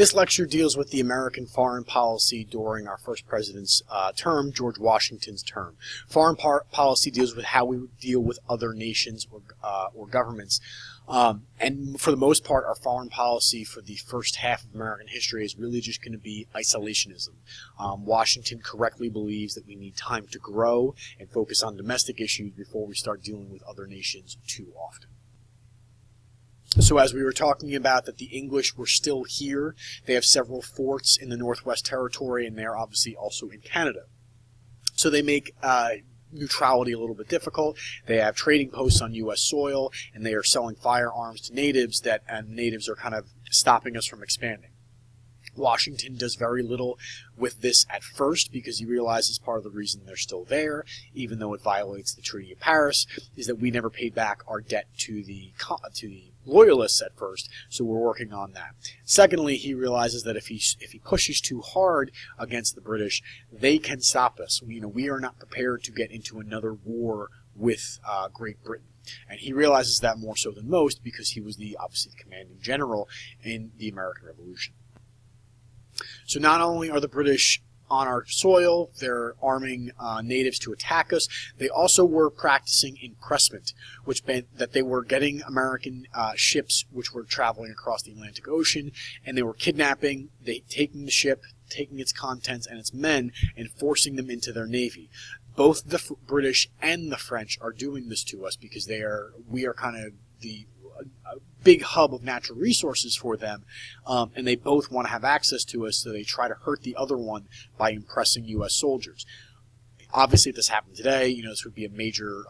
This lecture deals with the American foreign policy during our first president's term, George Washington's term. Foreign policy deals with how we deal with other nations or governments. And for the most part, our foreign policy for the first half of American history is really just going to be isolationism. Washington correctly believes that we need time to grow and focus on domestic issues before we start dealing with other nations too often. So as we were talking about that the English were still here, they have several forts in the Northwest Territory, and they're obviously also in Canada. So they make neutrality a little bit difficult. They have trading posts on U.S. soil, and they are selling firearms to natives, and natives are kind of stopping us from expanding. Washington does very little with this at first because he realizes part of the reason they're still there, even though it violates the Treaty of Paris, is that we never paid back our debt to the Loyalists at first, so we're working on that. Secondly, he realizes that if he pushes too hard against the British, they can stop us. We are not prepared to get into another war with Great Britain. And he realizes that more so than most because he was obviously the commanding general in the American Revolution. So not only are the British on our soil, they're arming natives to attack us, they also were practicing impressment, which meant that they were getting American ships which were traveling across the Atlantic Ocean, and they were taking the ship, taking its contents and its men, and forcing them into their navy. Both the British and the French are doing this to us because we are kind of the big hub of natural resources for them, and they both want to have access to us, so they try to hurt the other one by impressing U.S. soldiers. Obviously, if this happened today, this would be a major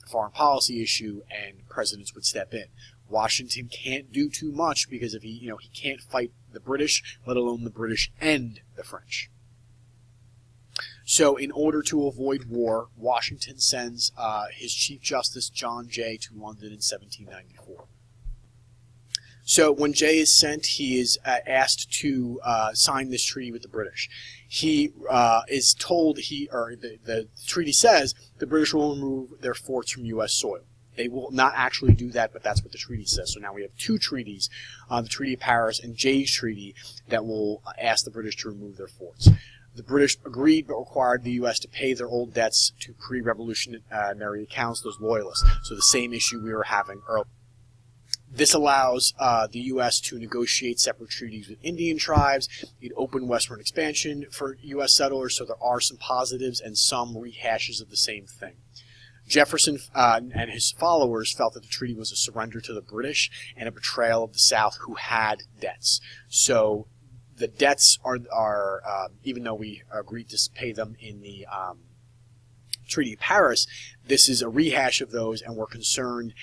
foreign policy issue, and presidents would step in. Washington can't do too much because if he can't fight the British, let alone the British and the French. So in order to avoid war, Washington sends his Chief Justice John Jay to London in 1794. So when Jay is sent, he is asked to sign this treaty with the British. He is told the treaty says the British will remove their forts from U.S. soil. They will not actually do that, but that's what the treaty says. So now we have two treaties, the Treaty of Paris and Jay's treaty, that will ask the British to remove their forts. The British agreed but required the U.S. to pay their old debts to pre-revolutionary accounts, those loyalists. So the same issue we were having earlier. This allows the U.S. to negotiate separate treaties with Indian tribes. It opened westward expansion for U.S. settlers, so there are some positives and some rehashes of the same thing. Jefferson and his followers felt that the treaty was a surrender to the British and a betrayal of the South, who had debts. So the debts are even though we agreed to pay them in the Treaty of Paris, this is a rehash of those, and we're concerned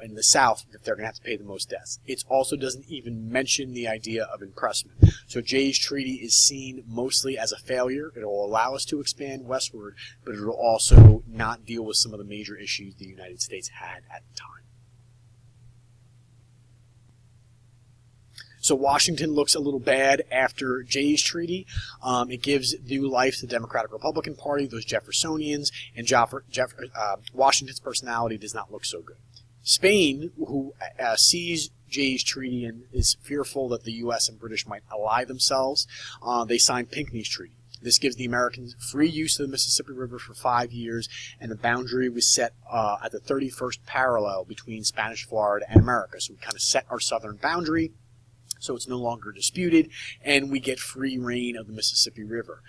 in the South that they're going to have to pay the most debts. It also doesn't even mention the idea of impressment. So Jay's treaty is seen mostly as a failure. It will allow us to expand westward, but it will also not deal with some of the major issues the United States had at the time. So Washington looks a little bad after Jay's treaty. It gives new life to the Democratic-Republican Party, those Jeffersonians, and Washington's personality does not look so good. Spain, who sees Jay's treaty and is fearful that the U.S. and British might ally themselves, they signed Pinckney's treaty. This gives the Americans free use of the Mississippi River for 5 years, and the boundary was set at the 31st parallel between Spanish Florida and America. So we kind of set our southern boundary, so it's no longer disputed, and we get free reign of the Mississippi River.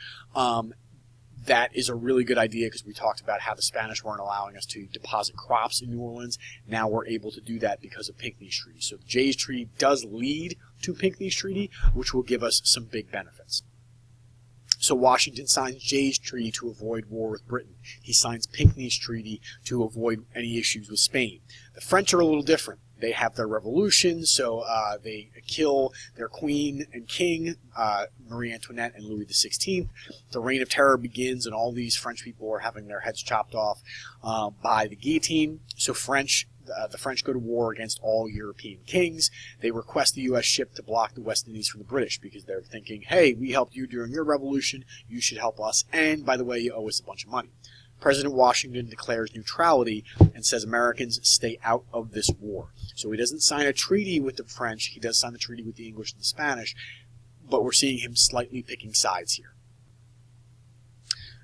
That is a really good idea because we talked about how the Spanish weren't allowing us to deposit crops in New Orleans. Now we're able to do that because of Pinckney's treaty. So Jay's treaty does lead to Pinckney's treaty, which will give us some big benefits. So Washington signs Jay's treaty to avoid war with Britain. He signs Pinckney's treaty to avoid any issues with Spain. The French are a little different. They have their revolution, so they kill their queen and king, Marie Antoinette and Louis XVI. The Reign of Terror begins, and all these French people are having their heads chopped off by the guillotine. So the French go to war against all European kings. They request the U.S. ship to block the West Indies from the British because they're thinking, hey, we helped you during your revolution, you should help us, and by the way, you owe us a bunch of money. President Washington declares neutrality and says Americans stay out of this war. So he doesn't sign a treaty with the French, he does sign a treaty with the English and the Spanish, but we're seeing him slightly picking sides here.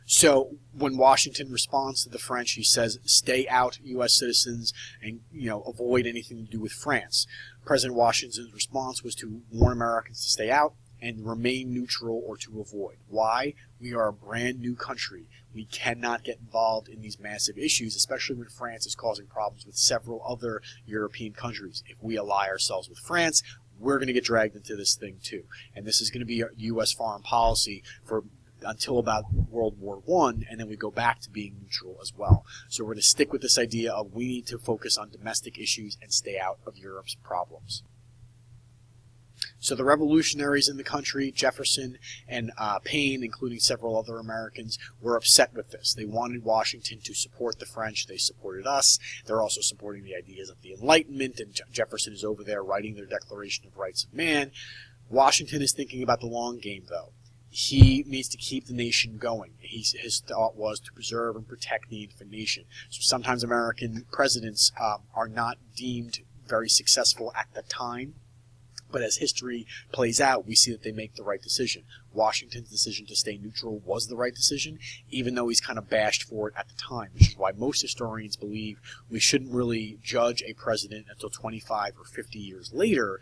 So when Washington responds to the French, he says, stay out, U.S. citizens, and avoid anything to do with France. President Washington's response was to warn Americans to stay out and remain neutral or to avoid. Why? We are a brand new country. We cannot get involved in these massive issues, especially when France is causing problems with several other European countries. If we ally ourselves with France, we're going to get dragged into this thing too. And this is going to be a U.S. foreign policy for until about World War I, and then we go back to being neutral as well. So we're going to stick with this idea of we need to focus on domestic issues and stay out of Europe's problems. So the revolutionaries in the country, Jefferson and Paine, including several other Americans, were upset with this. They wanted Washington to support the French. They supported us. They're also supporting the ideas of the Enlightenment, and Jefferson is over there writing their Declaration of Rights of Man. Washington is thinking about the long game, though. He needs to keep the nation going. His thought was to preserve and protect the infant nation. So sometimes American presidents are not deemed very successful at the time, but as history plays out, we see that they make the right decision. Washington's decision to stay neutral was the right decision, even though he's kind of bashed for it at the time, which is why most historians believe we shouldn't really judge a president until 25 or 50 years later,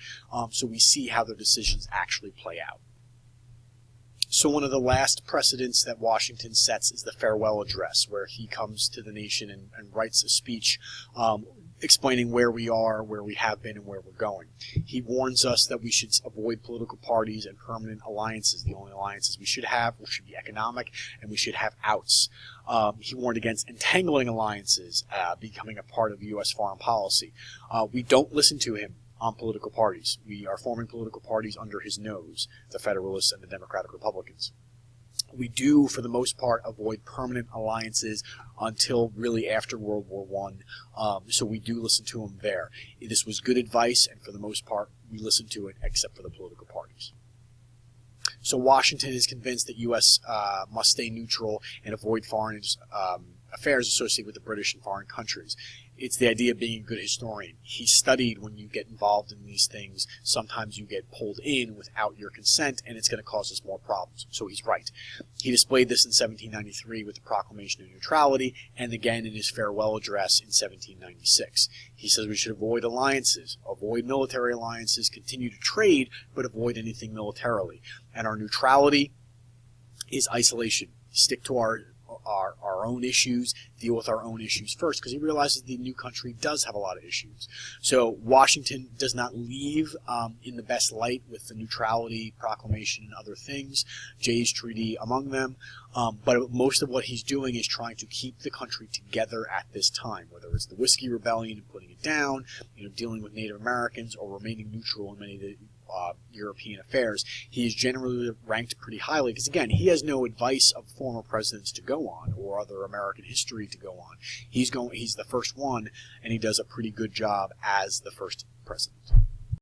so we see how their decisions actually play out. So one of the last precedents that Washington sets is the farewell address, where he comes to the nation and writes a speech explaining where we are, where we have been, and where we're going. He warns us that we should avoid political parties and permanent alliances. The only alliances we should have should be economic, and we should have outs. He warned against entangling alliances becoming a part of U.S. foreign policy. We don't listen to him on political parties. We are forming political parties under his nose, the Federalists and the Democratic Republicans. We do, for the most part, avoid permanent alliances until really after World War I, so we do listen to him there. This was good advice, and for the most part, we listen to it, except for the political parties. So Washington is convinced that U.S. Must stay neutral and avoid foreign affairs associated with the British and foreign countries. It's the idea of being a good historian. He studied when you get involved in these things, sometimes you get pulled in without your consent, and it's going to cause us more problems. So he's right. He displayed this in 1793 with the Proclamation of Neutrality, and again in his farewell address in 1796. He says we should avoid alliances, avoid military alliances, continue to trade, but avoid anything militarily. And our neutrality is isolation. Stick to our own issues, deal with our own issues first, because he realizes the new country does have a lot of issues. So Washington does not leave in the best light with the Neutrality Proclamation and other things, Jay's Treaty among them, but most of what he's doing is trying to keep the country together at this time, whether it's the Whiskey Rebellion and putting it down, dealing with Native Americans, or remaining neutral in many of the European affairs. He is generally ranked pretty highly because, again, he has no advice of former presidents to go on or other American history to go on. He's the first one, and he does a pretty good job as the first president.